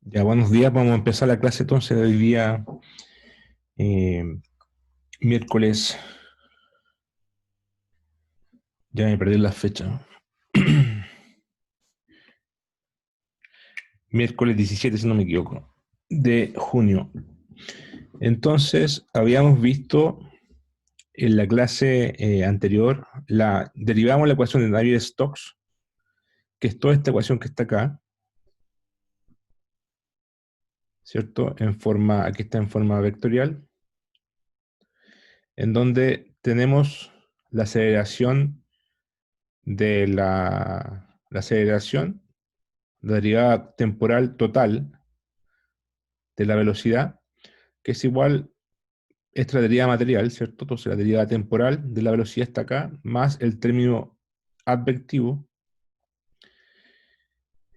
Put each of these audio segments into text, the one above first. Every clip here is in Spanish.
Ya, buenos días, vamos a empezar la clase entonces de hoy día, eh, miércoles, ya me perdí la fecha, miércoles 17 si no me equivoco, de junio. Entonces, habíamos visto en la clase anterior, derivamos la ecuación de Navier-Stokes, que es toda esta ecuación que está acá, ¿cierto? Aquí está en forma vectorial, en donde tenemos la aceleración la aceleración, la derivada temporal total de la velocidad, que es igual, esta derivada material, ¿cierto? Entonces la derivada temporal de la velocidad está acá, más el término advectivo,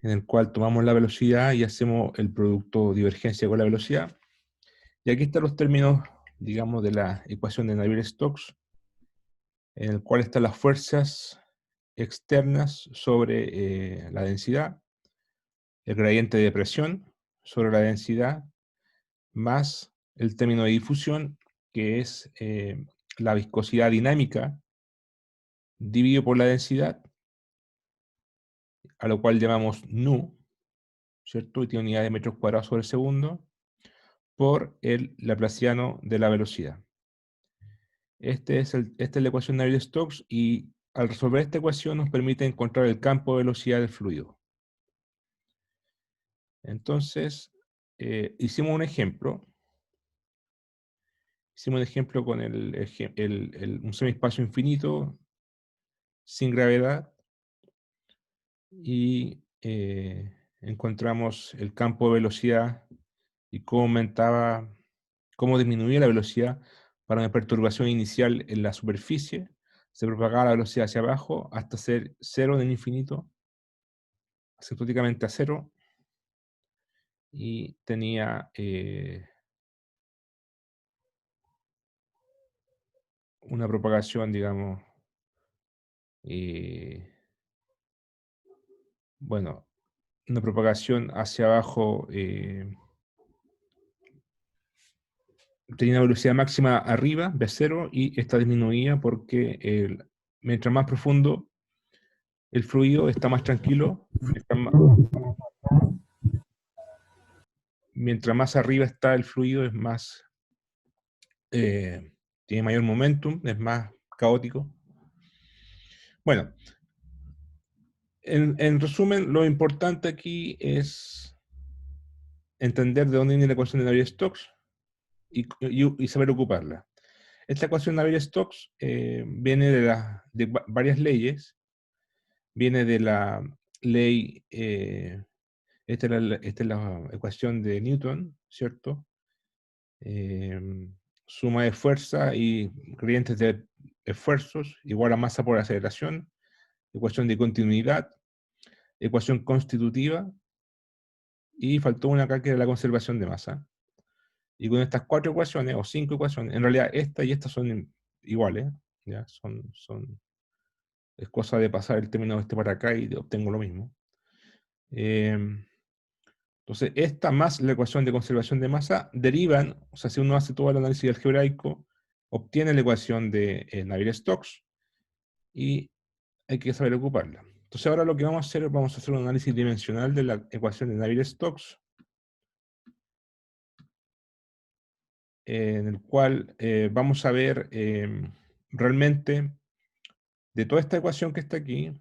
en el cual tomamos la velocidad y hacemos el producto divergencia con la velocidad. Y aquí están los términos, digamos, de la ecuación de Navier-Stokes, en el cual están las fuerzas externas sobre la densidad, el gradiente de presión sobre la densidad, más el término de difusión, que es la viscosidad dinámica dividido por la densidad, a lo cual llamamos nu, ¿cierto? Y tiene unidad de metros cuadrados sobre segundo, por el laplaciano de la velocidad. Esta es la ecuación de Navier-Stokes, y al resolver esta ecuación nos permite encontrar el campo de velocidad del fluido. Entonces, hicimos un ejemplo. Hicimos un ejemplo con un semiespacio infinito sin gravedad, y encontramos el campo de velocidad y cómo disminuía la velocidad para una perturbación inicial en la superficie. Se propagaba la velocidad hacia abajo hasta ser cero en el infinito, asintóticamente a cero, y tenía una propagación, digamos, eh, bueno, una propagación hacia abajo. Tenía una velocidad máxima arriba, V0, y esta disminuía porque mientras más profundo el fluido, está más tranquilo. Mientras más arriba está el fluido, tiene mayor momentum, es más caótico. Bueno, en resumen, lo importante aquí es entender de dónde viene la ecuación de Navier-Stokes y saber ocuparla. Esta ecuación de Navier-Stokes viene de varias leyes. Viene de la ley, esta es la ecuación de Newton, ¿cierto? Suma de fuerza y gradientes de esfuerzos igual a masa por aceleración, ecuación de continuidad, ecuación constitutiva, y faltó una acá que era la conservación de masa. Y con estas cuatro ecuaciones, o cinco ecuaciones, en realidad esta y esta son iguales, ¿ya? Es cosa de pasar el término este para acá y obtengo lo mismo. Entonces, esta más la ecuación de conservación de masa derivan, o sea, si uno hace todo el análisis algebraico, obtiene la ecuación de Navier-Stokes, y hay que saber ocuparla. Entonces, ahora lo que vamos a hacer un análisis dimensional de la ecuación de Navier-Stokes, en el cual vamos a ver realmente de toda esta ecuación que está aquí.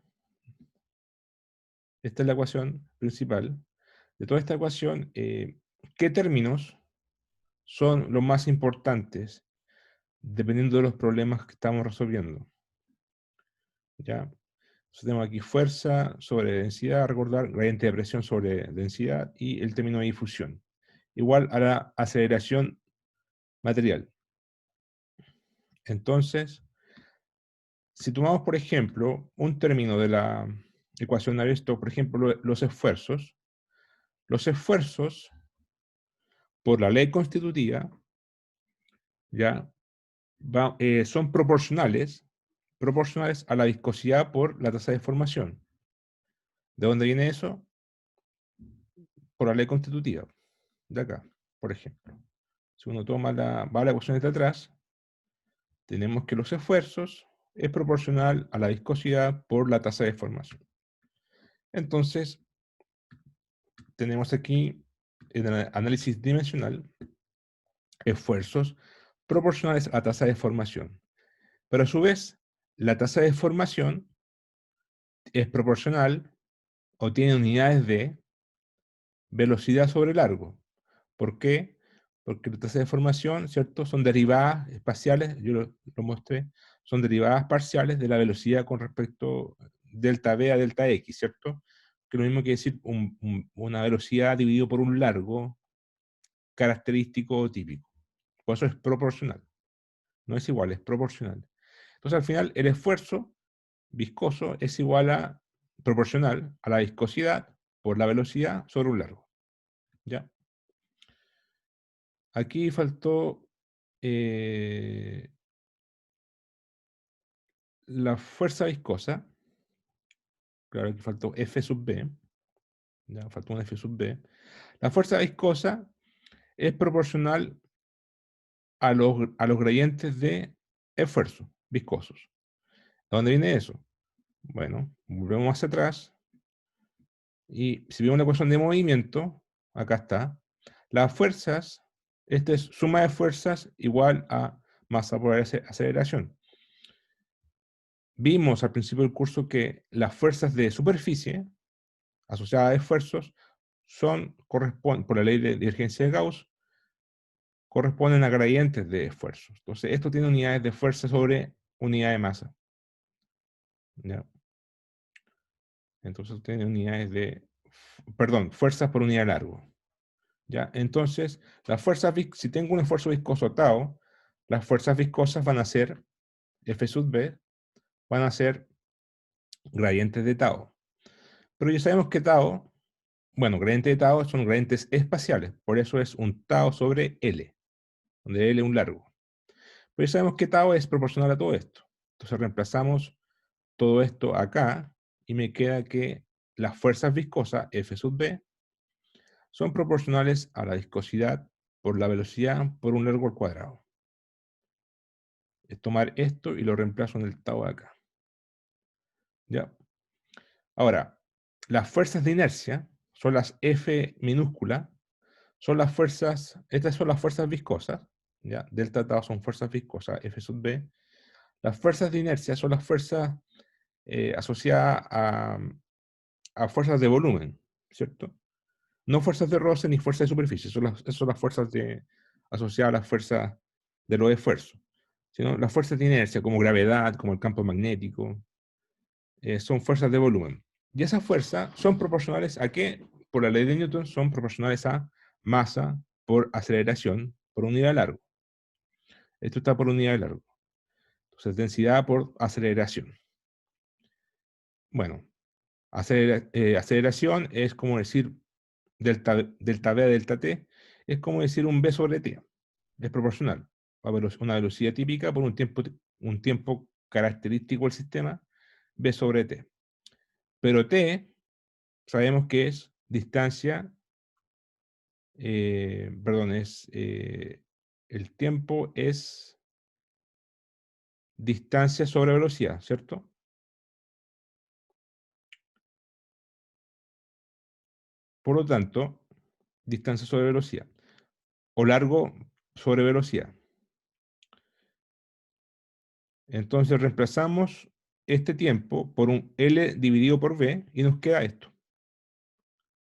Esta es la ecuación principal. De toda esta ecuación, ¿qué términos son los más importantes dependiendo de los problemas que estamos resolviendo? ¿Ya? Entonces tenemos aquí fuerza sobre densidad, recordar, gradiente de presión sobre densidad, y el término de difusión, igual a la aceleración material. Entonces, si tomamos, por ejemplo, un término de la ecuación de Navier-Stokes, por ejemplo, los esfuerzos por la ley constitutiva, ¿ya? Son proporcionales a la viscosidad por la tasa de formación. ¿De dónde viene eso? por la ley constitutiva, de acá, por ejemplo. Si uno va a la ecuación de atrás, tenemos que los esfuerzos es proporcional a la viscosidad por la tasa de deformación. Entonces, tenemos aquí en el análisis dimensional esfuerzos proporcionales a la tasa de deformación. Pero a su vez, la tasa de deformación es proporcional o tiene unidades de velocidad sobre largo. ¿Por qué? Porque las tasas de deformación, ¿cierto? Son derivadas espaciales, yo lo mostré, son derivadas parciales de la velocidad con respecto delta v a delta x, ¿cierto? Que es lo mismo que decir una velocidad dividido por un largo característico o típico. Por eso es proporcional. No es igual, es proporcional. Entonces, al final, el esfuerzo viscoso es igual a proporcional a la viscosidad por la velocidad sobre un largo. ¿Ya? Aquí faltó la fuerza viscosa. Claro, aquí faltó F sub B. Ya, faltó un F sub B. La fuerza viscosa es proporcional a los gradientes de esfuerzo viscosos. ¿De dónde viene eso? Bueno, volvemos hacia atrás. Y si vemos la ecuación de movimiento, acá está. Las fuerzas, esta es suma de fuerzas igual a masa por aceleración. Vimos al principio del curso que las fuerzas de superficie asociadas a esfuerzos corresponden, por la ley de divergencia de Gauss, corresponden a gradientes de esfuerzos. Entonces, esto tiene unidades de fuerza sobre unidad de masa. ¿Ya? Entonces, tiene unidades de, perdón, fuerzas por unidad de largo. ¿Ya? Entonces, si tengo un esfuerzo viscoso tau, las fuerzas viscosas van a ser F sub B, van a ser gradientes de tau. Pero ya sabemos que tau, bueno, gradientes de tau son gradientes espaciales, por eso es un tau sobre L, donde L es un largo. Pero ya sabemos que tau es proporcional a todo esto. Entonces reemplazamos todo esto acá y me queda que las fuerzas viscosas, F sub B, son proporcionales a la viscosidad por la velocidad por un largo al cuadrado. Es tomar esto y lo reemplazo en el tau de acá. ¿Ya? Ahora, las fuerzas de inercia son las F minúsculas, son las fuerzas, estas son las fuerzas viscosas, ¿ya? Delta tau son fuerzas viscosas, F sub B. Las fuerzas de inercia son las fuerzas asociadas a fuerzas de volumen, ¿cierto? No fuerzas de roce ni fuerzas de superficie, esas son las fuerzas asociadas a las fuerzas de los esfuerzos. Sino las fuerzas de inercia, como gravedad, como el campo magnético, son fuerzas de volumen. Y esas fuerzas son proporcionales a qué? Por la ley de Newton, son proporcionales a masa por aceleración por unidad de largo. Esto está por unidad de largo. Entonces, densidad por aceleración. Bueno, aceleración es como decir delta V a delta T, es como decir un V sobre T. Es proporcional a una velocidad típica por un tiempo característico del sistema, V sobre T. Pero T sabemos que es distancia, perdón, el tiempo es distancia sobre velocidad, ¿cierto? Por lo tanto, distancia sobre velocidad o largo sobre velocidad. Entonces reemplazamos este tiempo por un L dividido por V y nos queda esto.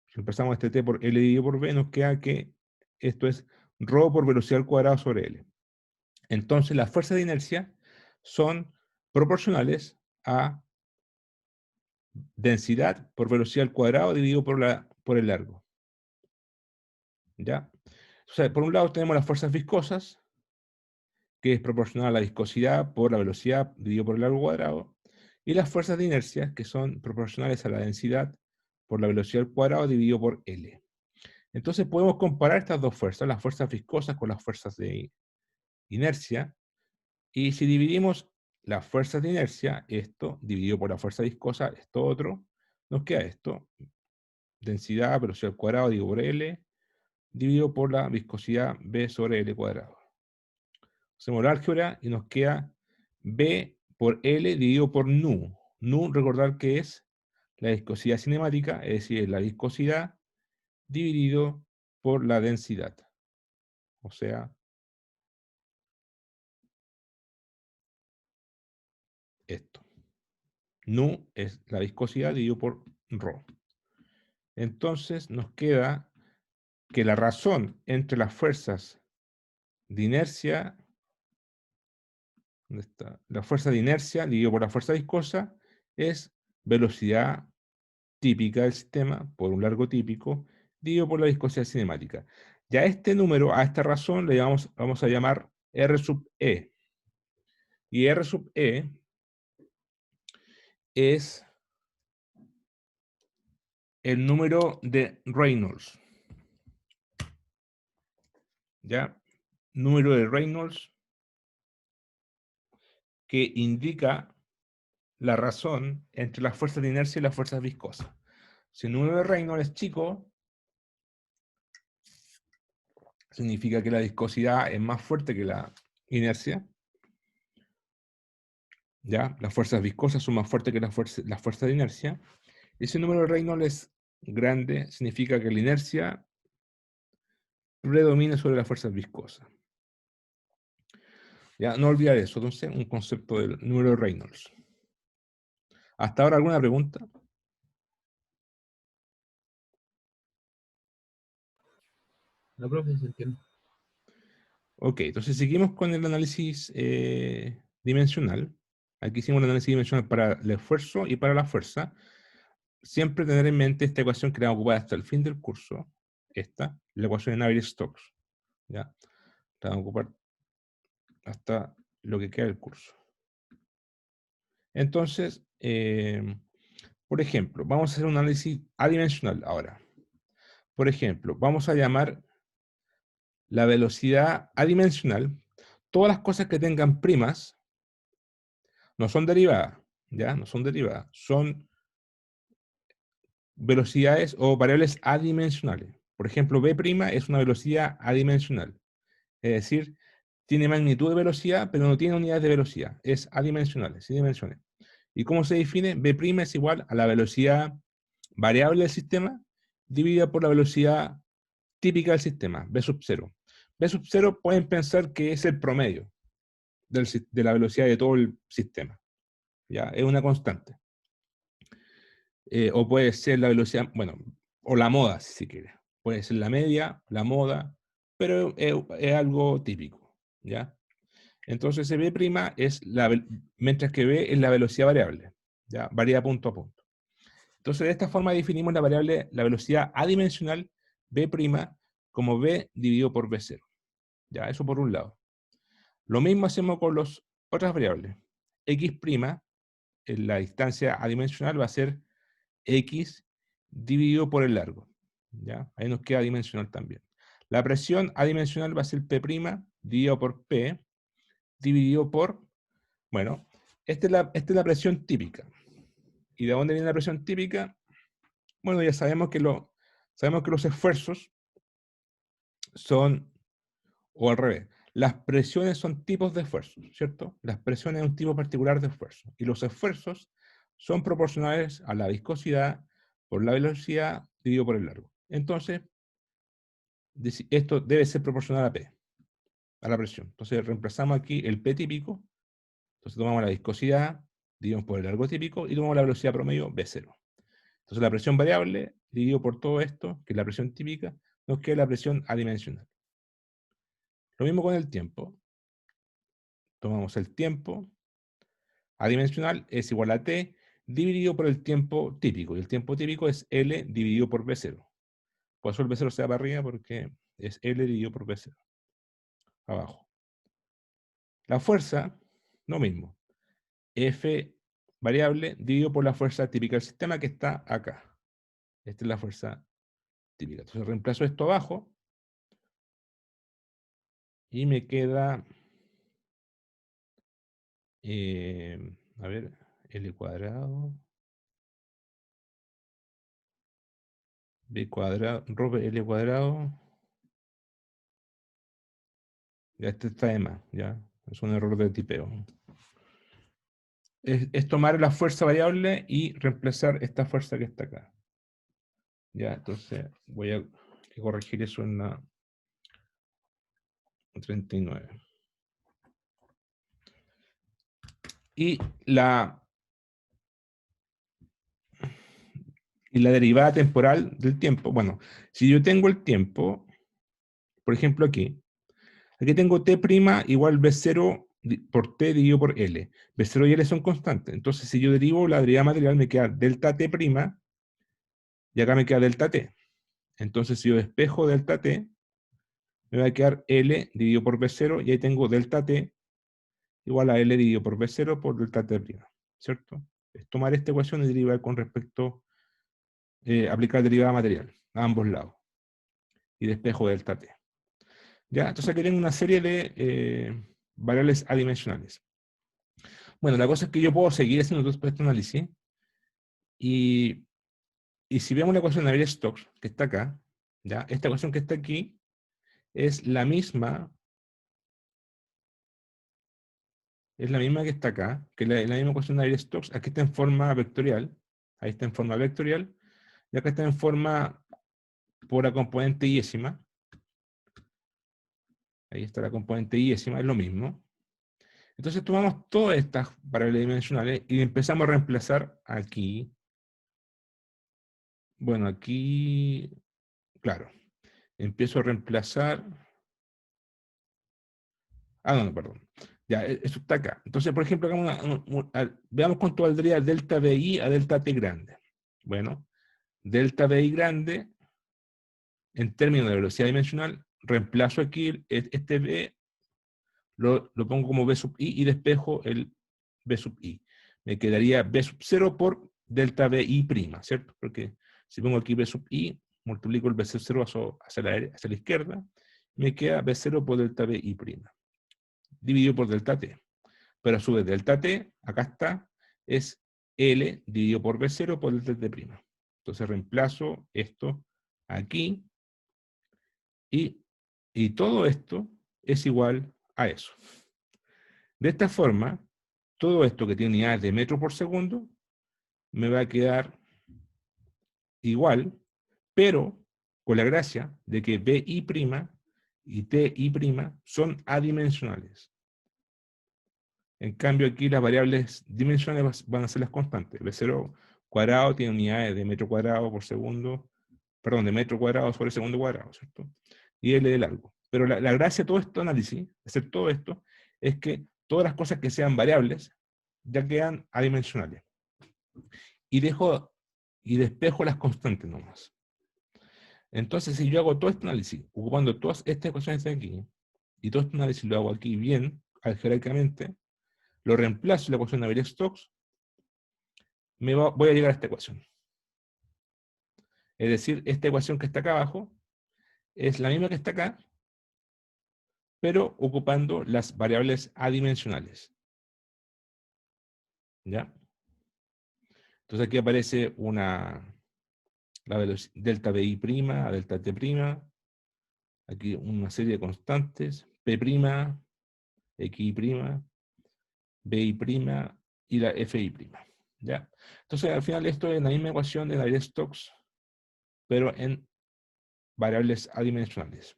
Si reemplazamos este T por L dividido por V, nos queda que esto es ρ por velocidad al cuadrado sobre L. Entonces las fuerzas de inercia son proporcionales a densidad por velocidad al cuadrado dividido por el largo. ¿Ya? O sea, por un lado tenemos las fuerzas viscosas, que es proporcional a la viscosidad por la velocidad dividido por el largo cuadrado, y las fuerzas de inercia, que son proporcionales a la densidad por la velocidad al cuadrado dividido por L. Entonces podemos comparar estas dos fuerzas, las fuerzas viscosas con las fuerzas de inercia, y si dividimos las fuerzas de inercia, esto dividido por la fuerza viscosa, esto otro, nos queda esto. densidad, velocidad al cuadrado, dividido por L, dividido por la viscosidad B sobre L cuadrado. Hacemos la álgebra y nos queda B por L dividido por nu. Nu, recordar que es la viscosidad cinemática, es decir, la viscosidad dividido por la densidad. O sea, esto. Nu es la viscosidad dividido por ρ. Entonces nos queda que la razón entre las fuerzas de inercia, ¿dónde está? La fuerza de inercia dividido por la fuerza viscosa es velocidad típica del sistema por un largo típico dividido por la viscosidad cinemática. Ya este número, a esta razón, le vamos a llamar R sub E. Y R sub E es el número de Reynolds. ¿Ya? Número de Reynolds que indica la razón entre las fuerzas de inercia y las fuerzas viscosas. Si el número de Reynolds es chico, significa que la viscosidad es más fuerte que la inercia. ¿Ya? Las fuerzas viscosas son más fuertes que las fuerzas de inercia. Y si el número de Reynolds es grande, significa que la inercia predomina sobre las fuerzas viscosas. Ya, no olvidar eso, entonces, un concepto del número de Reynolds. ¿Hasta ahora alguna pregunta? No, profe, se entiende. Ok, entonces seguimos con el análisis dimensional. Aquí hicimos el análisis dimensional para el esfuerzo y para la fuerza. Siempre tener en mente esta ecuación que la vamos a ocupar hasta el fin del curso. Esta, la ecuación de Navier-Stokes. ¿Ya? La vamos a ocupar hasta lo que queda del curso. Entonces, por ejemplo, vamos a hacer un análisis adimensional ahora. Por ejemplo, vamos a llamar la velocidad adimensional. Todas las cosas que tengan primas no son derivadas, ¿ya? No son derivadas, son velocidades o variables adimensionales. Por ejemplo, B' es una velocidad adimensional. Es decir, tiene magnitud de velocidad, pero no tiene unidades de velocidad. Es adimensional, sin dimensiones. ¿Y cómo se define? B' es igual a la velocidad variable del sistema dividida por la velocidad típica del sistema, B sub 0. B sub 0 pueden pensar que es el promedio de la velocidad de todo el sistema. ¿Ya? Es una constante. O puede ser la velocidad, bueno, o la moda, si se quiere. Puede ser la media, la moda, pero es algo típico. ¿Ya? Entonces, B' es mientras que B es la velocidad variable. ¿Ya? Varía punto a punto. Entonces, de esta forma definimos la variable, la velocidad adimensional B' como B dividido por B0. Ya, eso por un lado. Lo mismo hacemos con las otras variables. X', en la distancia adimensional, va a ser X dividido por el largo. ¿Ya? Ahí nos queda adimensional también. La presión adimensional va a ser P' dividido por P dividido por, bueno, esta es la presión típica. ¿Y de dónde viene la presión típica? Bueno, ya sabemos sabemos que los esfuerzos son, o al revés, las presiones son tipos de esfuerzos, ¿cierto? Las presiones es un tipo particular de esfuerzo. Y los esfuerzos son proporcionales a la viscosidad por la velocidad dividido por el largo. Entonces, esto debe ser proporcional a P, a la presión. Entonces, reemplazamos aquí el P típico. Entonces, tomamos la viscosidad, dividimos por el largo típico y tomamos la velocidad promedio B0. Entonces, la presión variable, dividido por todo esto, que es la presión típica, nos queda la presión adimensional. Lo mismo con el tiempo. Tomamos el tiempo adimensional es igual a T dividido por el tiempo típico. Y el tiempo típico es L dividido por B0. Por eso el B0 se va para arriba porque es L dividido por B0. Abajo. La fuerza, lo mismo. F variable dividido por la fuerza típica del sistema que está acá. Esta es la fuerza típica. Entonces reemplazo esto abajo y me queda, a ver, L cuadrado B cuadrado, rho L cuadrado. Ya este está de más, ya. Es un error de tipeo. Es tomar la fuerza variable y reemplazar esta fuerza que está acá. Ya, entonces voy a corregir eso en la 39. Y la derivada temporal del tiempo. Bueno, si yo tengo el tiempo, por ejemplo aquí tengo t' igual B0 por t dividido por L. B0 y L son constantes. Entonces, si yo derivo la derivada material, me queda delta t' y acá me queda delta t. Entonces, si yo despejo delta t, me va a quedar L dividido por B0 y ahí tengo delta t igual a L dividido por B0 por delta t'. ¿Cierto? Es tomar esta ecuación y derivar con respecto, aplicar derivada material a ambos lados. Y despejo delta t. ¿Ya? Entonces aquí tengo una serie de variables adimensionales. Bueno, la cosa es que yo puedo seguir haciendo todo este análisis y si vemos la ecuación de Navier-Stokes, que está acá, ¿ya? Esta ecuación que está aquí es la misma que está acá, que es la misma ecuación de Navier-Stokes. Aquí está en forma vectorial, ahí está en forma vectorial, y acá está en forma por la componente iésima. Ahí está la componente iésima, es lo mismo. Entonces tomamos todas estas variables dimensionales y empezamos a reemplazar aquí. Bueno, aquí, claro, empiezo a reemplazar. No, perdón. Ya, eso está acá. Entonces, por ejemplo, veamos cuánto valdría delta BI a delta T grande. Bueno, delta BI grande, en términos de velocidad dimensional, reemplazo aquí este B, lo pongo como B sub I y despejo el B sub I. Me quedaría B sub 0 por delta BI prima, ¿cierto? Porque si pongo aquí B sub I, multiplico el B sub 0 hacia la izquierda, me queda B0 por delta BI prima, dividido por delta T. Pero a su vez delta T, acá está, es L dividido por B0 por delta T'. Entonces reemplazo esto aquí y todo esto es igual a eso. De esta forma, todo esto que tiene unidades de metro por segundo me va a quedar igual, pero con la gracia de que BI' y TI' son adimensionales. En cambio, aquí las variables dimensionales van a ser las constantes. B0 cuadrado tiene unidades de metro cuadrado por segundo, perdón, de metro cuadrado sobre segundo cuadrado, ¿cierto? Y L de largo. Pero la gracia de todo este análisis, de hacer todo esto, es que todas las cosas que sean variables ya quedan adimensionales. Y despejo las constantes nomás. Entonces, si yo hago todo este análisis, ocupando todas estas ecuaciones de aquí, y todo este análisis lo hago aquí bien, algebraicamente, lo reemplazo en la ecuación de Navier-Stokes, voy a llegar a esta ecuación. Es decir, esta ecuación que está acá abajo es la misma que está acá, pero ocupando las variables adimensionales. ¿Ya? Entonces aquí aparece la velocidad delta BI' a delta T', aquí una serie de constantes, P', XI', BI' y la FI'. ¿Ya? Entonces al final esto es la misma ecuación de Navier-Stokes, pero en variables adimensionales.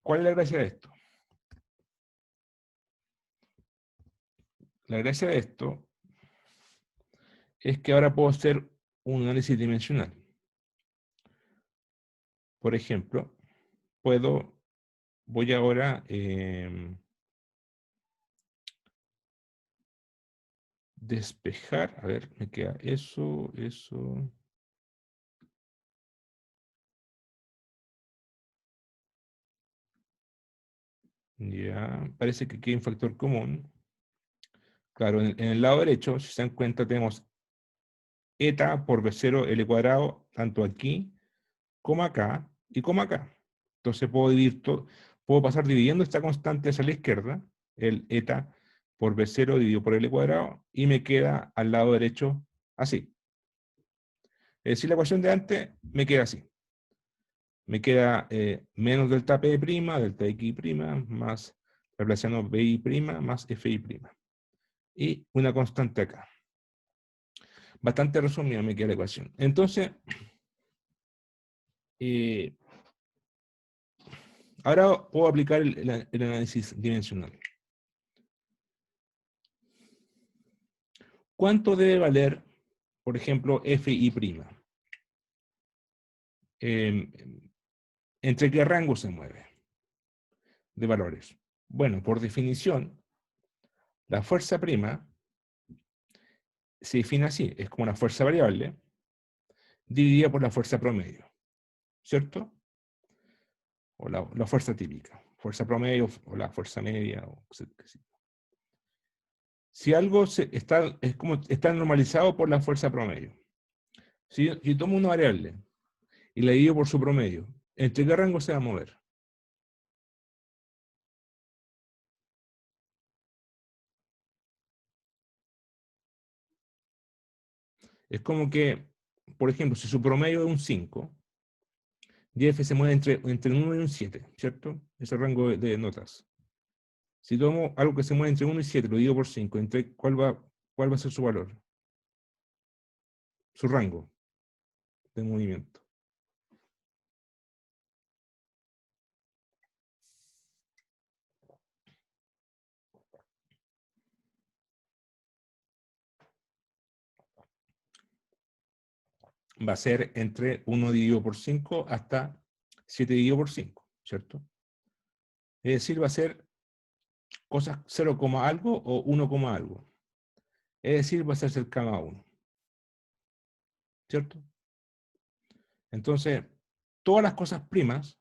¿Cuál es la gracia de esto? La gracia de esto es que ahora puedo hacer un análisis dimensional. Por ejemplo, voy ahora despejar, a ver, me queda eso. Ya, parece que aquí hay un factor común. Claro, en el lado derecho, si se dan cuenta, tenemos eta por B0 L cuadrado, tanto aquí, como acá, y como acá. Entonces puedo pasar dividiendo esta constante hacia la izquierda, el eta por B0 dividido por L cuadrado, y me queda al lado derecho así. Es decir, la ecuación de antes me queda así. Me queda menos delta P', delta X', más Laplaciano BI' más FI'. Y una constante acá. Bastante resumida me queda la ecuación. Entonces, ahora puedo aplicar el análisis dimensional. ¿Cuánto debe valer, por ejemplo, FI'? ¿Entre qué rango se mueve de valores? Bueno, por definición, la fuerza prima se define así, es como una fuerza variable dividida por la fuerza promedio, ¿cierto? O la fuerza típica, fuerza promedio o la fuerza media. Si algo está normalizado por la fuerza promedio. Si tomo una variable y la divido por su promedio, ¿entre qué rango se va a mover? Es como que, por ejemplo, si su promedio es un 5, YF se mueve entre un 1 y un 7, ¿cierto? Ese rango de notas. Si tomo algo que se mueve entre 1 y 7, lo divido por 5, ¿cuál va a ser su valor? Su rango de movimiento. Va a ser entre 1 dividido por 5 hasta 7 dividido por 5, ¿cierto? Es decir, va a ser cosas 0, algo o 1, algo. Es decir, va a ser cercano a 1, ¿cierto? Entonces, todas las cosas primas,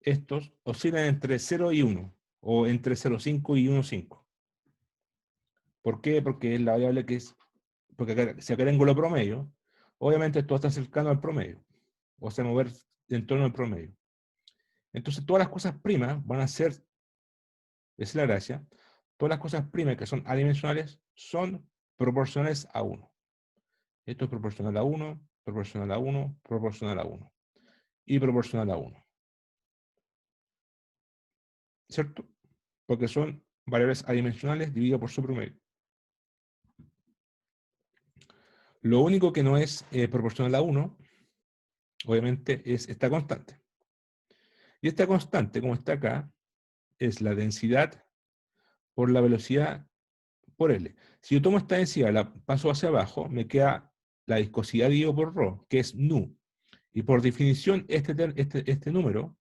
estos oscilan entre 0 y 1, o entre 0,5 y 1,5. ¿Por qué? Porque es la variable porque acá, si acá tengo lo promedio, obviamente esto está cercano al promedio, o sea, mover en torno al promedio. Entonces, todas las cosas primas van a ser, esa es la gracia, todas las cosas primas que son adimensionales son proporcionales a 1. Esto es proporcional a 1, proporcional a 1, proporcional a 1 y proporcional a 1. ¿Cierto? Porque son variables adimensionales dividido por su promedio. Lo único que no es proporcional a 1, obviamente, es esta constante. Y esta constante, como está acá, es la densidad por la velocidad por L. Si yo tomo esta densidad, la paso hacia abajo, me queda la viscosidad dividido por ρ, que es nu. Y por definición, este número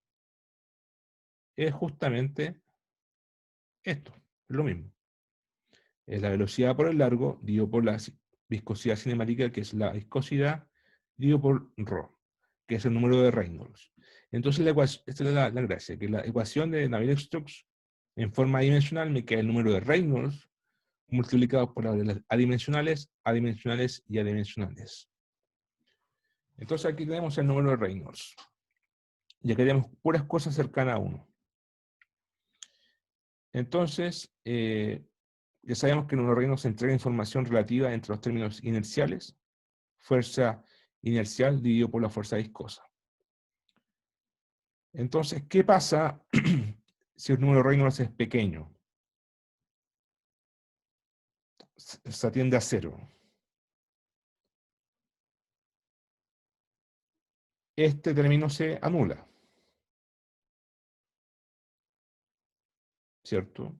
es justamente esto, es lo mismo. Es la velocidad por el largo dividido por la viscosidad cinemática, que es la viscosidad dividido por ρ, que es el número de Reynolds. Entonces, esta es la gracia, que la ecuación de Navier-Stokes en forma adimensional me queda el número de Reynolds multiplicado por las adimensionales, adimensionales y adimensionales. Entonces aquí tenemos el número de Reynolds. Y aquí tenemos puras cosas cercanas a 1. Entonces, ya sabemos que el número de Reynolds entrega información relativa entre los términos inerciales, fuerza inercial dividido por la fuerza viscosa. Entonces, ¿qué pasa si el número de Reynolds es pequeño? Se atiende a 0. Este término se anula, ¿cierto?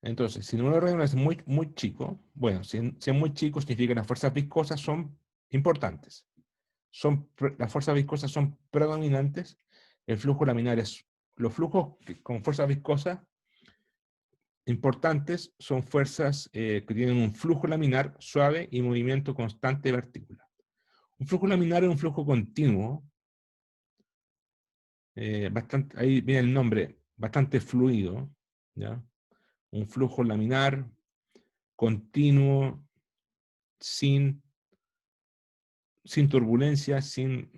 Entonces, si el número de Reynolds es muy chico, bueno, si es muy chico significa que las fuerzas viscosas son importantes. Las fuerzas viscosas son predominantes, el flujo laminar es... Los flujos con fuerzas viscosas importantes son fuerzas que tienen un flujo laminar suave y movimiento constante de partículas. Un flujo laminar es un flujo continuo, ahí viene el nombre, bastante fluido, ¿ya? Un flujo laminar continuo, sin turbulencia, sin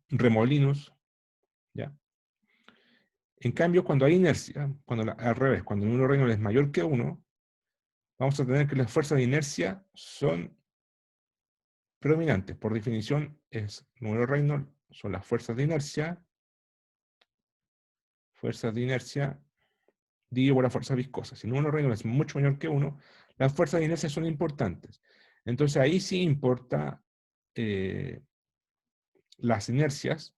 remolinos, ¿ya? En cambio, cuando hay inercia, al revés, cuando el número Reynolds es mayor que 1, vamos a tener que las fuerzas de inercia son predominantes. Por definición, es número Reynolds, son las fuerzas de inercia dividido por la fuerza viscosa. Si el número Reynolds es mucho mayor que 1, las fuerzas de inercia son importantes. Entonces ahí sí importa las inercias,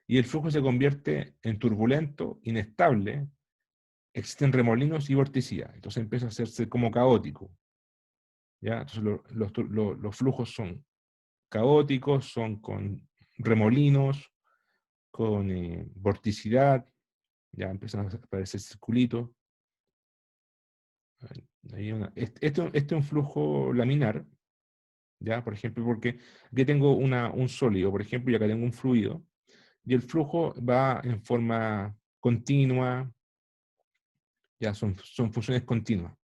y el flujo se convierte en turbulento, inestable, existen remolinos y vorticidad. Entonces empieza a hacerse como caótico. ¿Ya? Entonces los flujos son caóticos, son con remolinos, con vorticidad, ya empiezan a aparecer circulitos. Este es un flujo laminar, ¿ya? Por ejemplo, porque aquí tengo un sólido, por ejemplo, y acá tengo un fluido, y el flujo va en forma continua, ya son funciones continuas,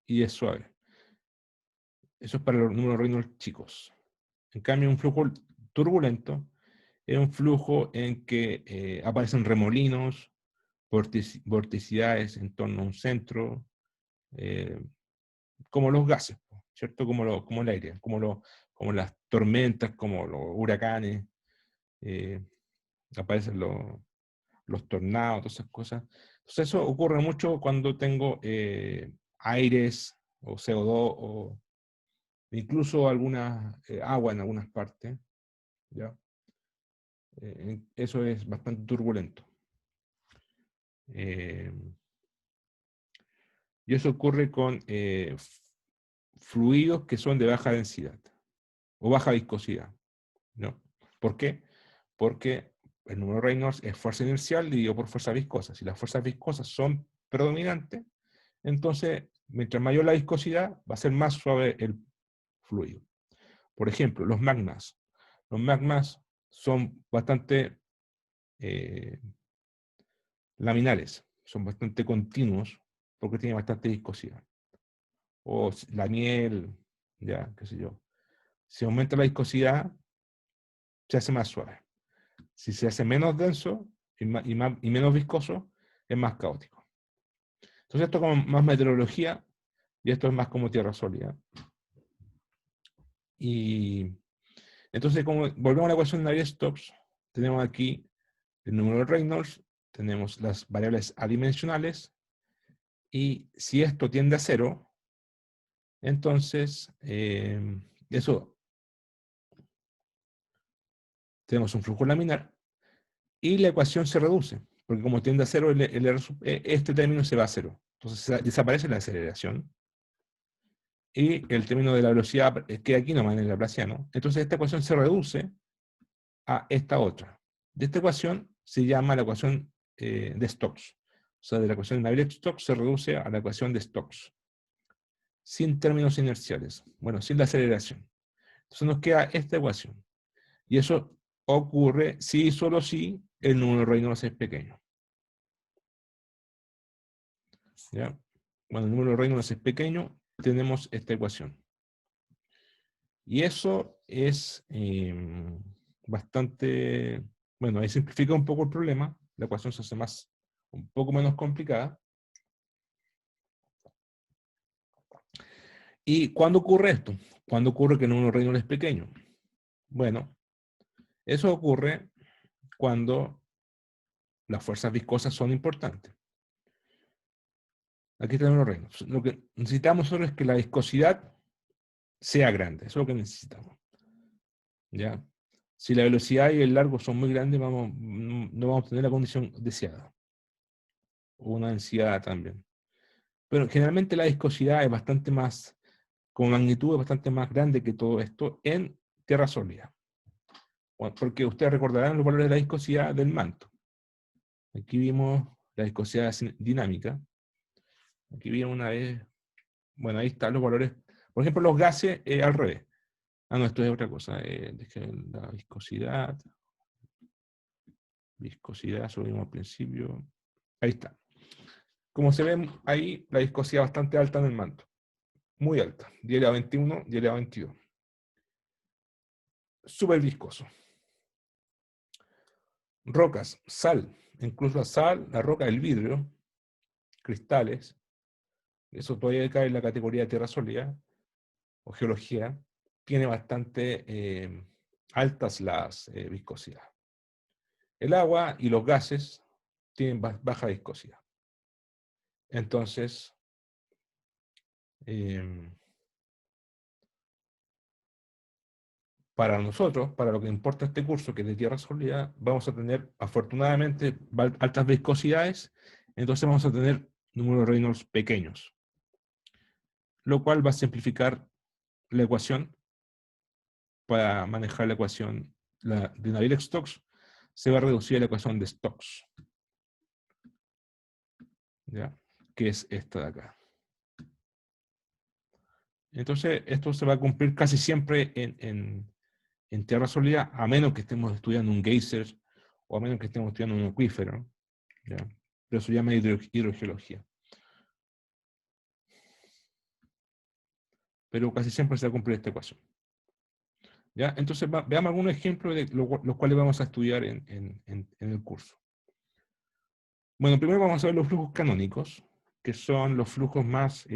y es suave. Eso es para los números Reynolds chicos. En cambio, un flujo turbulento es un flujo en que aparecen remolinos, vorticidades en torno a un centro, eh, como los gases, ¿cierto? Como el aire, como las tormentas, como los huracanes, eh, aparecen los tornados, todas esas cosas. Entonces eso ocurre mucho cuando tengo aires o CO2 o incluso alguna agua en algunas partes, ¿ya? Eso es bastante turbulento. Y eso ocurre con fluidos que son de baja densidad o baja viscosidad, ¿no? ¿Por qué? Porque el número Reynolds es fuerza inercial dividido por fuerza viscosa. Si las fuerzas viscosas son predominantes, entonces, mientras mayor la viscosidad, va a ser más suave el fluido. Por ejemplo, los magmas. Los magmas son bastante laminares, son bastante continuos porque tienen bastante viscosidad. O la miel, ya, qué sé yo. Si aumenta la viscosidad, se hace más suave. Si se hace menos denso y menos viscoso, es más caótico. Entonces esto es como más meteorología y esto es más como tierra sólida. Y entonces, como volvemos a la ecuación de Navier-Stokes, tenemos aquí el número de Reynolds, tenemos las variables adimensionales, y si esto tiende a cero, entonces eso tenemos un flujo laminar y la ecuación se reduce, porque como tiende a cero, este término se va a cero. Entonces desaparece la aceleración y el término de la velocidad queda aquí nomás en el laplaciano. Entonces esta ecuación se reduce a esta otra. De esta ecuación se llama la ecuación de Stokes. O sea, de la ecuación de Navier-Stokes se reduce a la ecuación de Stokes, sin términos inerciales. Bueno, sin la aceleración. Entonces nos queda esta ecuación. Y eso ocurre si y solo si el número Reynolds es pequeño. ¿Ya? Cuando el número Reynolds es pequeño, tenemos esta ecuación. Y eso es bastante, bueno, ahí simplifica un poco el problema, la ecuación se hace un poco menos complicada. ¿Y cuándo ocurre esto? ¿Cuándo ocurre que el número Reynolds es pequeño? Bueno, eso ocurre cuando las fuerzas viscosas son importantes. Aquí está el número Reynolds. Lo que necesitamos solo es que la viscosidad sea grande, eso es lo que necesitamos. ¿Ya? Si la velocidad y el largo son muy grandes, no vamos a tener la condición deseada. O una densidad también. Pero generalmente la viscosidad es bastante más, con magnitud es bastante más grande que todo esto en tierra sólida. Porque ustedes recordarán los valores de la viscosidad del manto. Aquí vimos la viscosidad dinámica. Aquí vimos una vez, bueno, ahí están los valores. Por ejemplo, los gases al revés. Ah, no, esto es otra cosa. La viscosidad. Viscosidad, eso lo vimos al principio. Ahí está. Como se ve ahí, la viscosidad bastante alta en el manto. Muy alta. 10 a 21, 10 a 22. Súper viscoso. Rocas, sal. incluso la sal, la roca, el vidrio, cristales, eso todavía cae en la categoría de tierra sólida o geología, tiene bastante altas las viscosidades. El agua y los gases tienen baja viscosidad. Entonces, para nosotros, para lo que importa este curso, que es de tierra sólida, vamos a tener afortunadamente altas viscosidades, entonces vamos a tener números de Reynolds pequeños, lo cual va a simplificar la ecuación. Para manejar la ecuación de Navier-Stokes, se va a reducir a la ecuación de Stokes, ¿ya? Que es esta de acá. Entonces, esto se va a cumplir casi siempre en tierra sólida, a menos que estemos estudiando un geyser o a menos que estemos estudiando un acuífero, ¿ya? Pero eso se llama hidrogeología. Pero casi siempre se va a cumplir esta ecuación. ¿Ya? Entonces, veamos algunos ejemplos de los cuales vamos a estudiar en el curso. Bueno, primero vamos a ver los flujos canónicos, que son los flujos más,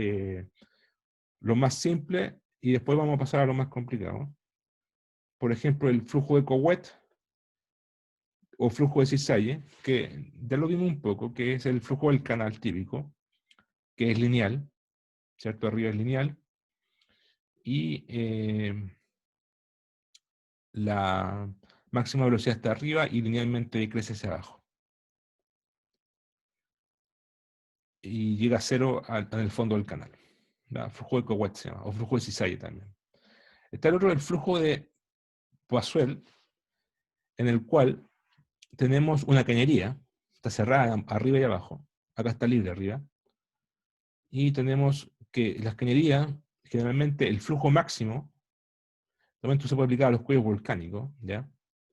los más simples, y después vamos a pasar a lo más complicado. Por ejemplo, el flujo de Couette o flujo de cisalle, que ya lo vimos un poco, que es el flujo del canal típico, que es lineal, ¿cierto? Arriba es lineal, y la máxima velocidad está arriba y linealmente crece hacia abajo. Y llega a cero en el fondo del canal. ¿Ya? Flujo de Couette se llama, o flujo de cisalle también. Está el otro, el flujo de Poiseuille, en el cual tenemos una cañería, está cerrada arriba y abajo, acá está libre arriba, y tenemos que las cañerías, generalmente el flujo máximo, también esto se puede aplicar a los cuellos volcánicos, ¿ya?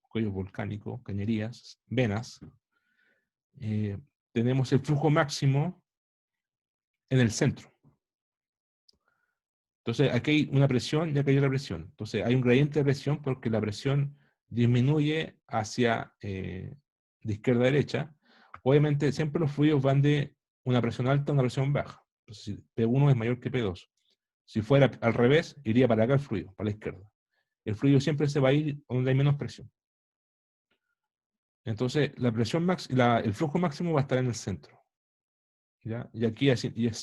Cuellos volcánicos, cañerías, venas, tenemos el flujo máximo en el centro. Entonces, aquí hay una presión y aquí hay otra presión. Entonces, hay un gradiente de presión porque la presión disminuye hacia de izquierda a derecha. Obviamente, siempre los fluidos van de una presión alta a una presión baja. Entonces, si P1 es mayor que P2. Si fuera al revés, iría para acá el fluido, para la izquierda. El fluido siempre se va a ir donde hay menos presión. Entonces, la presión el flujo máximo va a estar en el centro, ¿ya? Y aquí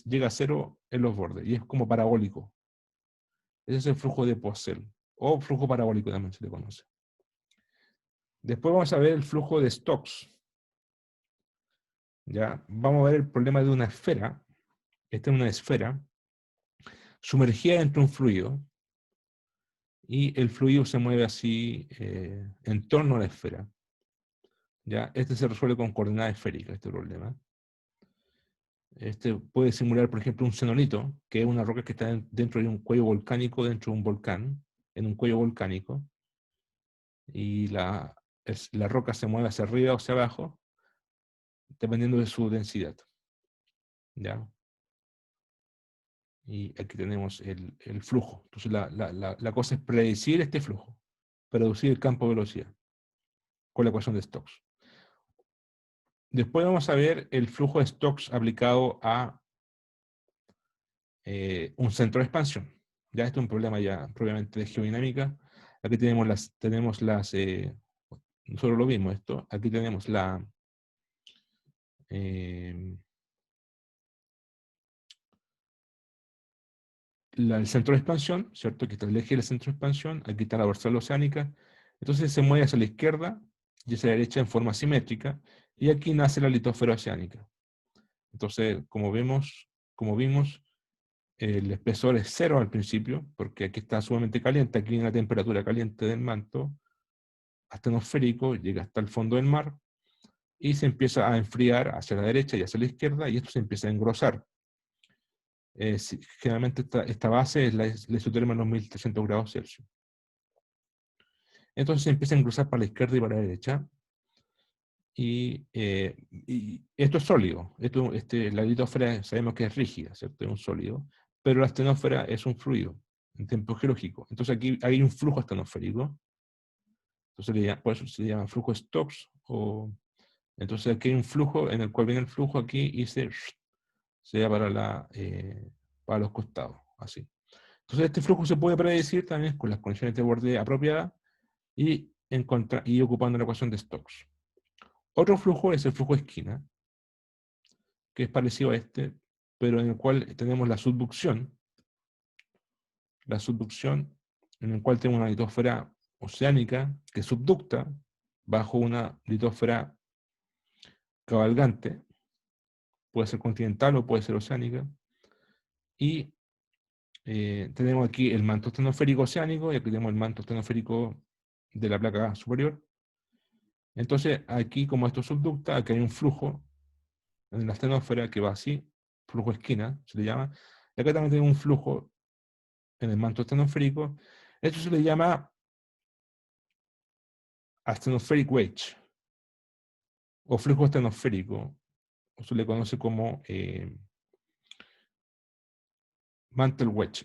llega a cero en los bordes, y es como parabólico. Ese es el flujo de Poiseuille, o flujo parabólico también se le conoce. Después vamos a ver el flujo de Stokes. ¿Ya? Vamos a ver el problema de una esfera. Esta es una esfera sumergida dentro de un fluido, y el fluido se mueve así en torno a la esfera. ¿Ya? Este se resuelve con coordenadas esféricas, este problema. Este puede simular, por ejemplo, un cenolito, que es una roca que está dentro de un cuello volcánico, dentro de un volcán, en un cuello volcánico, y la roca se mueve hacia arriba o hacia abajo, dependiendo de su densidad. ¿Ya? Y aquí tenemos el flujo. Entonces la cosa es predecir este flujo, predecir el campo de velocidad, con la ecuación de Stokes. Después vamos a ver el flujo de Stokes aplicado a un centro de expansión. Ya esto es un problema ya propiamente de geodinámica. Aquí tenemos nosotros lo vimos esto, aquí tenemos el centro de expansión, ¿cierto? Aquí está el eje del centro de expansión, aquí está la dorsal oceánica, entonces se mueve hacia la izquierda y hacia la derecha en forma simétrica, y aquí nace la litosfera oceánica. Entonces, como vimos, el espesor es cero al principio, porque aquí está sumamente caliente, aquí viene la temperatura caliente del manto astenosférico, llega hasta el fondo del mar, y se empieza a enfriar hacia la derecha y hacia la izquierda, y esto se empieza a engrosar. Generalmente esta base es la isoterma en los 1300 grados Celsius. Entonces se empieza a engrosar para la izquierda y para la derecha, y esto es sólido. La litosfera sabemos que es rígida, ¿cierto? Es un sólido, pero la astenosfera es un fluido en tiempo geológico. Entonces aquí hay un flujo astenosférico. Entonces por eso se llama flujo Stokes, o Entonces aquí hay un flujo en el cual viene el flujo aquí y se va para los costados, así. Entonces este flujo se puede predecir también con las condiciones de borde apropiadas y ocupando la ecuación de Stokes. Otro flujo es el flujo de esquina, que es parecido a este, pero en el cual tenemos la subducción en el cual tenemos una litosfera oceánica que subducta bajo una litosfera cabalgante, puede ser continental o puede ser oceánica, y tenemos aquí el manto estenosférico oceánico y aquí tenemos el manto estenosférico de la placa superior. Entonces aquí, como esto subducta, aquí hay un flujo en la estenosfera que va así, flujo esquina se le llama, y acá también tenemos un flujo en el manto estenosférico. Esto se le llama astenospheric wedge o flujo estenosférico, o se le conoce como mantle wedge,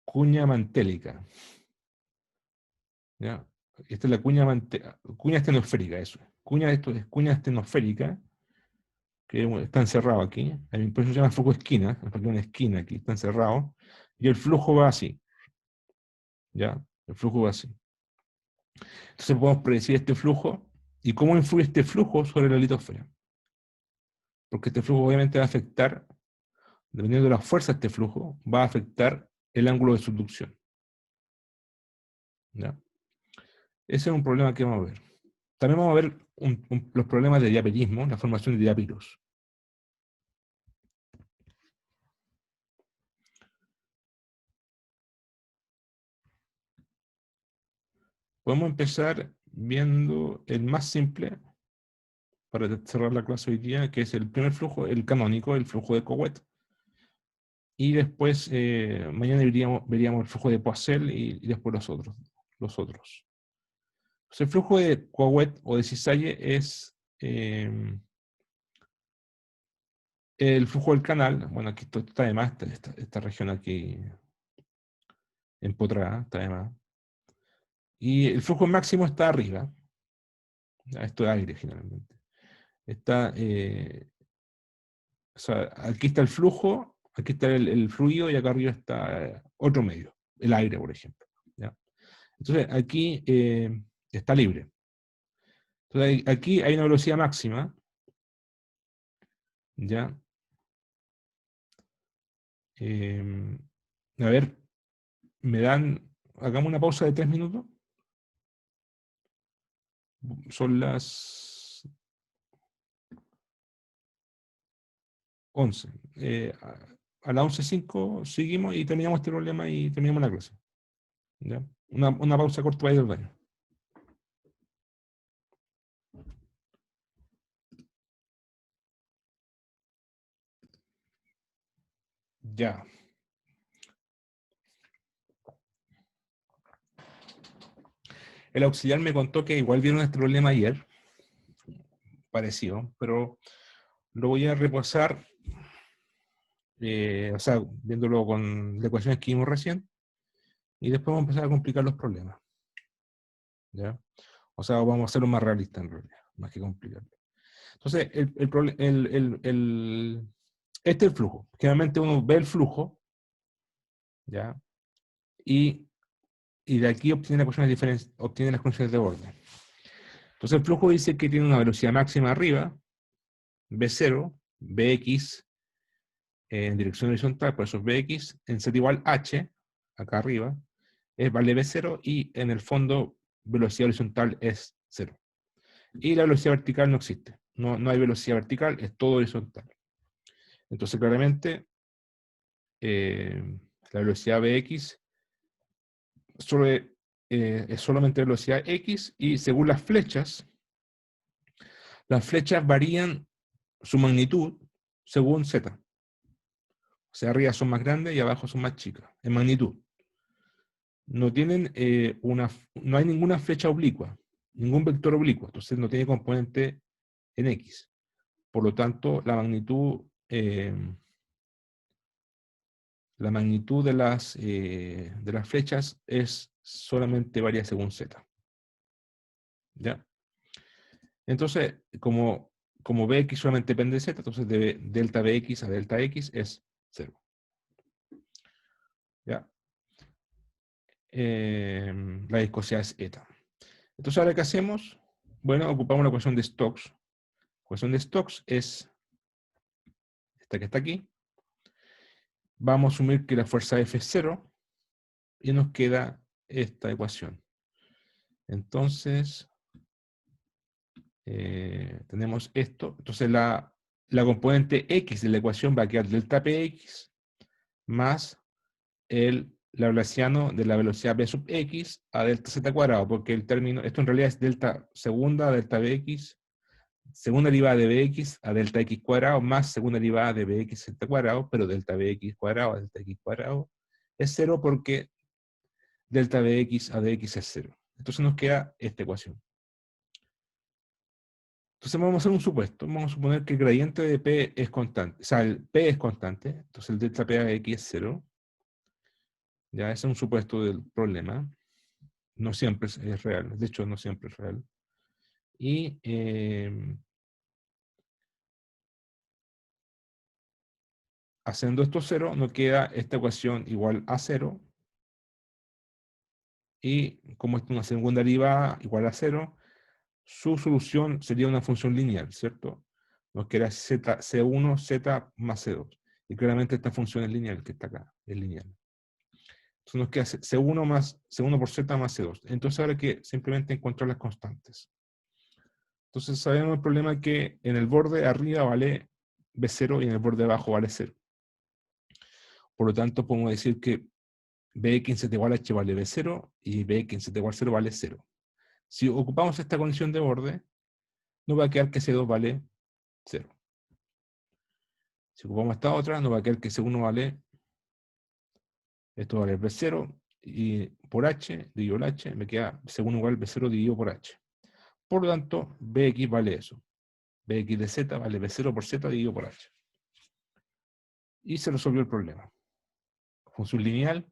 cuña mantélica. ¿Ya? Esta es la cuña estenosférica, eso. Esto es cuña estenosférica, que está encerrado aquí. Por eso se llama flujo esquina, porque hay una esquina aquí, está encerrado. Y el flujo va así. ¿Ya? El flujo va así. Entonces podemos predecir este flujo. ¿Y cómo influye este flujo sobre la litosfera? Porque este flujo obviamente va a afectar, dependiendo de la fuerza de este flujo, va a afectar el ángulo de subducción. ¿Ya? Ese es un problema que vamos a ver. También vamos a ver los problemas de diaperismo, la formación de diápiros. Podemos empezar viendo el más simple, para cerrar la clase hoy día, que es el primer flujo, el canónico, el flujo de Couette. Y después, mañana veríamos el flujo de Poiseuille y después los otros. Entonces, el flujo de Couette o de cisalle es el flujo del canal. Bueno, aquí está de más, esta región aquí empotrada, está de más. Y el flujo máximo está arriba. Esto es aire, generalmente. O sea, aquí está el flujo, aquí está el fluido y acá arriba está otro medio, el aire, por ejemplo. ¿Ya? Entonces, aquí está libre. Entonces, aquí hay una velocidad máxima. ¿Ya? A ver, hagamos una pausa de 3 minutos. Son las 11. A las 11:05 seguimos y terminamos este problema y terminamos la clase. ¿Ya? Una pausa corta para ir al baño. Ya. El auxiliar me contó que igual vieron este problema ayer, parecido, pero lo voy a repasar, o sea, viéndolo con las ecuaciones que vimos recién, y después vamos a empezar a complicar los problemas. ¿Ya? O sea, vamos a hacerlo más realista en realidad, más que complicarlo. Entonces, este es el flujo. Generalmente uno ve el flujo, ¿ya? Y de aquí obtiene las condiciones de borde. Entonces el flujo dice que tiene una velocidad máxima arriba, V0, Vx en dirección horizontal, por eso es Vx, en z igual h, acá arriba, vale V0, y en el fondo velocidad horizontal es 0. Y la velocidad vertical no existe. No hay velocidad vertical, es todo horizontal. Entonces claramente la velocidad Vx es solamente velocidad x, y según las flechas varían su magnitud según z. O sea, arriba son más grandes y abajo son más chicas, en magnitud. No tienen no hay ninguna flecha oblicua, ningún vector oblicuo, entonces no tiene componente en x. Por lo tanto, la magnitud de las flechas solamente varía según z. ¿Ya? Entonces, como Bx solamente depende de z, entonces de delta Bx a delta x es 0. ¿Ya? La viscosidad es eta. Entonces, ¿ahora qué hacemos? Bueno, ocupamos la ecuación de Stokes. La ecuación de Stokes es esta que está aquí. Vamos a asumir que la fuerza F es 0 y nos queda esta ecuación. Entonces, tenemos esto. Entonces, la componente X de la ecuación va a quedar delta Px más el laplaciano de la velocidad b sub x a delta z cuadrado, porque el término, esto en realidad es delta segunda, delta bx, segunda derivada de bx a delta x cuadrado, más segunda derivada de bx z cuadrado, pero delta bx cuadrado a delta x cuadrado es 0 porque delta bx a dx es 0. Entonces nos queda esta ecuación. Entonces vamos a hacer un supuesto. Vamos a suponer que el gradiente de P es constante. O sea, el P es constante. Entonces el delta P a x es 0. Ya, ese es un supuesto del problema. No siempre es real. De hecho, no siempre es real. Y haciendo esto 0, nos queda esta ecuación igual a 0. Y como esto es una segunda derivada igual a 0, su solución sería una función lineal, ¿cierto? Nos queda C1, Z más C2. Y claramente esta función es lineal, que está acá, es lineal. Entonces nos queda C1 más C1 por Z más C2. Entonces ahora hay que simplemente encontrar las constantes. Entonces sabemos el problema que en el borde arriba vale B0 y en el borde abajo vale 0. Por lo tanto, podemos decir que B15 igual a H vale B0 y B15 igual a 0 vale 0. Si ocupamos esta condición de borde, nos va a quedar que C2 vale 0. Si ocupamos esta otra, nos va a quedar que C1 vale, esto vale B0 y por H, dividido el H, me queda C1 igual B0 dividido por H. Por lo tanto, Bx vale eso. Bx de Z vale B0 por Z dividido por H. Y se resolvió el problema. Función lineal,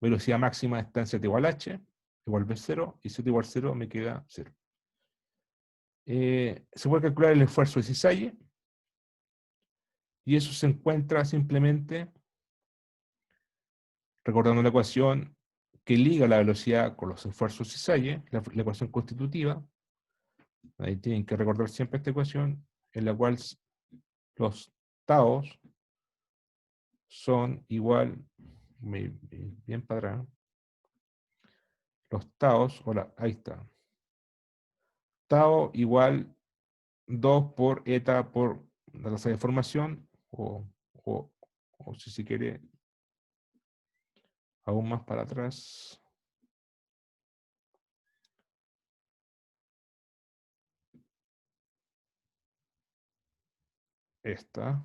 velocidad máxima está en Z igual a H, igual B0, y Z igual 0 me queda 0. Se puede calcular el esfuerzo de cisalle, y eso se encuentra simplemente recordando la ecuación que liga la velocidad con los esfuerzos cisalle, la ecuación constitutiva. Ahí tienen que recordar siempre esta ecuación, en la cual los taos son igual, bien para atrás, los taos, hola, ahí está. Tao igual 2 por eta por la tasa de formación, o si se quiere, aún más para atrás. Esta.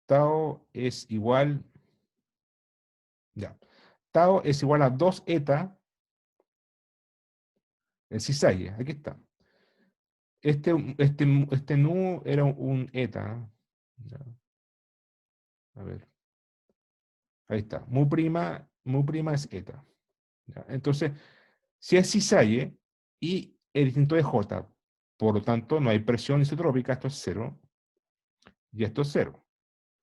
Tao es igual, ya. Tao es igual a 2 eta, el cisalle, aquí está. Este nu era un eta. Ya. A ver. Ahí está. Mu prima es eta. ¿Ya? Entonces, si es cisalle y el distinto de J, por lo tanto no hay presión isotrópica, esto es 0, y esto es 0.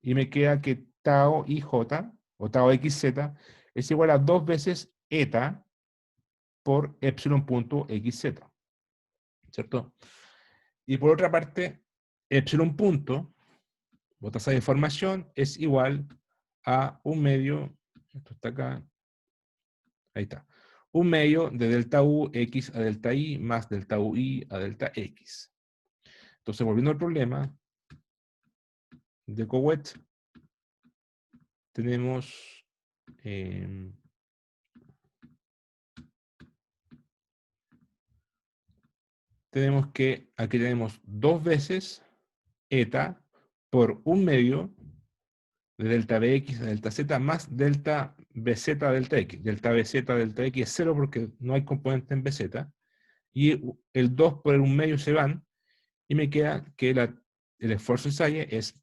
Y me queda que tau IJ, o tau XZ, es igual a 2 veces eta por epsilon punto XZ. ¿Cierto? Y por otra parte, epsilon punto, o tasa de formación, es igual a un medio, esto está acá, ahí está, un medio de delta U X a delta Y más delta U Y a delta X. Entonces, volviendo al problema de Couette, tenemos que aquí tenemos 2 veces eta por un medio de delta Bx a delta Z más delta Bz a delta X. Delta Bz a delta X es 0 porque no hay componente en Bz. Y el 2 por un medio se van y me queda que el esfuerzo Salle es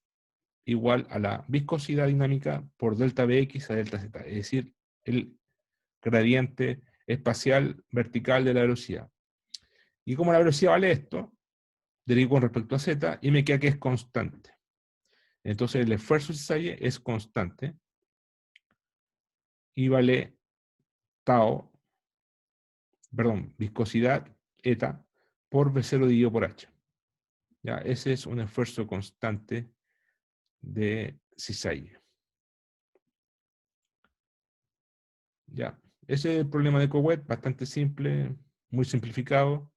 igual a la viscosidad dinámica por delta Bx a delta Z. Es decir, el gradiente espacial vertical de la velocidad. Y como la velocidad vale esto, derivo con respecto a z y me queda que es constante. Entonces el esfuerzo cisalle es constante y vale tau, perdón, viscosidad eta por V0 dividido por H. ¿Ya? Ese es un esfuerzo constante de cisalle. ¿Ya? Ese es el problema de Couette, bastante simple, muy simplificado,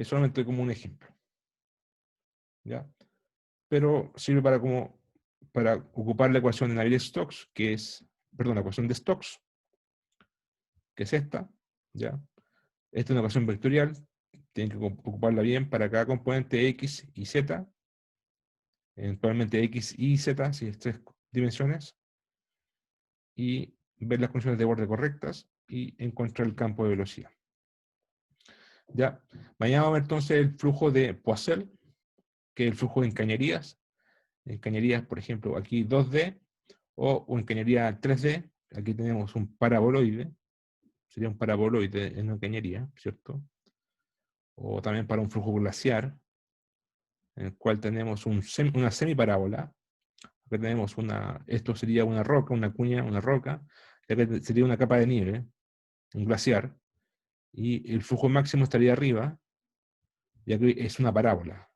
solamente como un ejemplo. ¿Ya? Pero sirve para ocupar la ecuación de Navier-Stokes, que es, perdón, la ecuación de Stokes, que es esta, ¿ya? Esta es una ecuación vectorial, tienen que ocuparla bien para cada componente X y Z, eventualmente X y Z, si es 3 dimensiones, y ver las condiciones de borde correctas y encontrar el campo de velocidad. ¿Ya? Mañana vamos a ver entonces el flujo de Poiseuille, que es el flujo en cañerías. En cañerías, por ejemplo, aquí 2D, o en cañería 3D, aquí tenemos un paraboloide, sería un paraboloide en una cañería, ¿cierto? O también para un flujo glaciar, en el cual tenemos una semiparábola. Acá tenemos esto sería una roca, una cuña, una roca, y acá sería una capa de nieve, un glaciar, y el flujo máximo estaría arriba, y aquí es una parábola.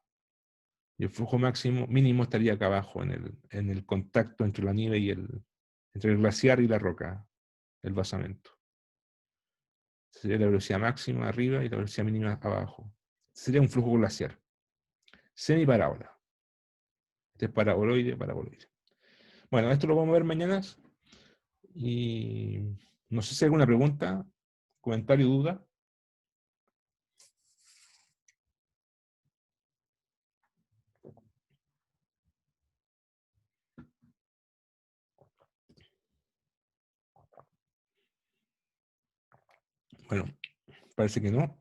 Y el flujo mínimo estaría acá abajo, en el contacto entre la nieve entre el glaciar y la roca, el basamento. Sería la velocidad máxima arriba y la velocidad mínima abajo. Sería un flujo glaciar. Semiparábola. Este es paraboloide, paraboloide. Bueno, esto lo vamos a ver mañana. Y no sé si hay alguna pregunta, comentario, duda. Bueno, parece que no.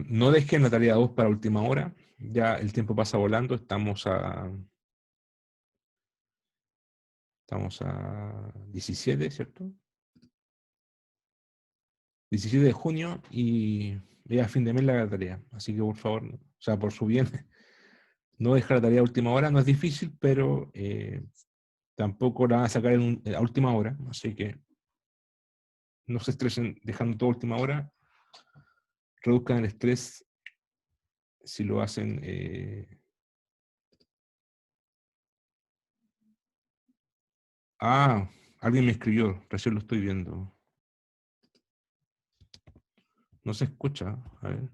No dejen la tarea 2 para última hora. Ya el tiempo pasa volando. Estamos a 17, ¿cierto? 17 de junio y ya a fin de mes la tarea. Así que por favor, o sea, por su bien, no dejar la tarea a última hora. No es difícil, pero tampoco la van a sacar a última hora. Así que no se estresen dejando todo a última hora. Reduzcan el estrés si lo hacen. Alguien me escribió, recién lo estoy viendo. No se escucha. A ver.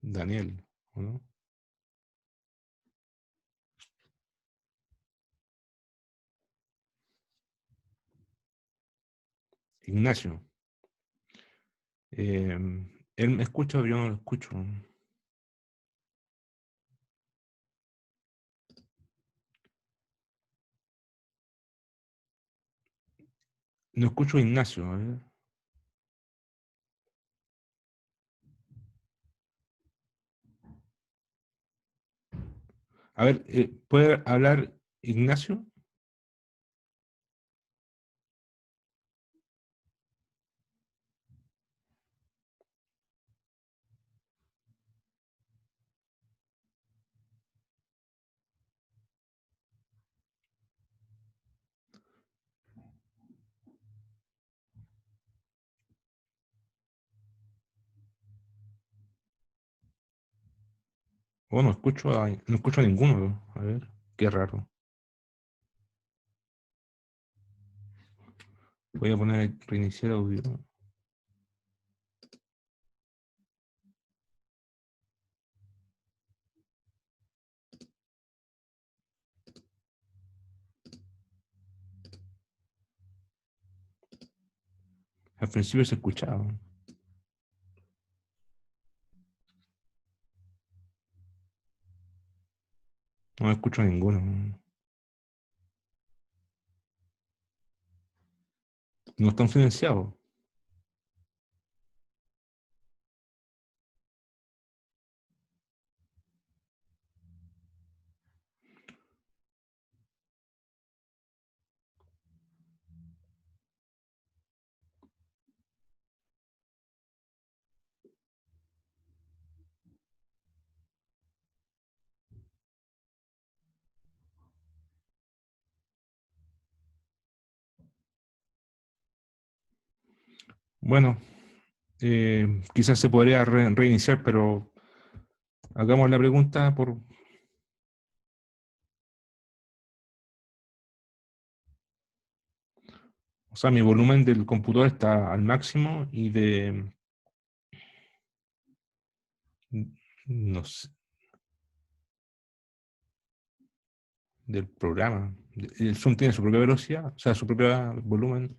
Daniel, ¿o no? Ignacio. Él me escucha, pero yo no lo escucho. No escucho a Ignacio, a ver. A ver, ¿puede hablar Ignacio? Oh, no escucho a ninguno. A ver, qué raro. Voy a poner reiniciar audio. Al principio se escuchaba. No escucho a ninguno. No están silenciados. Bueno, quizás se podría reiniciar, pero hagamos la pregunta por... O sea, mi volumen del computador está al máximo y de... No sé, del programa. El Zoom tiene su propia velocidad, o sea, su propio volumen.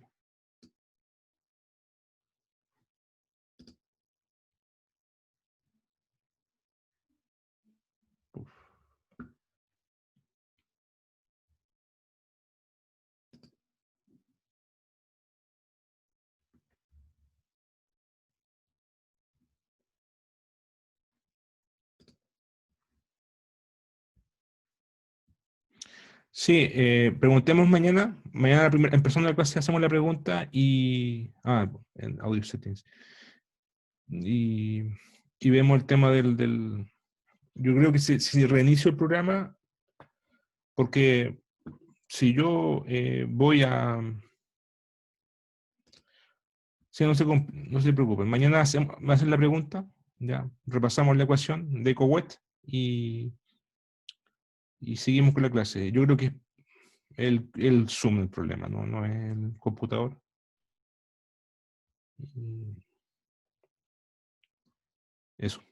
Sí, preguntemos mañana. Mañana en persona de la clase hacemos la pregunta y... Ah, en Audio Settings. Y, y vemos el tema yo creo que si reinicio el programa, porque si yo voy a... Sí, no se preocupen. Mañana me hacen la pregunta, ya repasamos la ecuación de Cowet y seguimos con la clase. Yo creo que es el Zoom el problema, no es el computador. Y eso.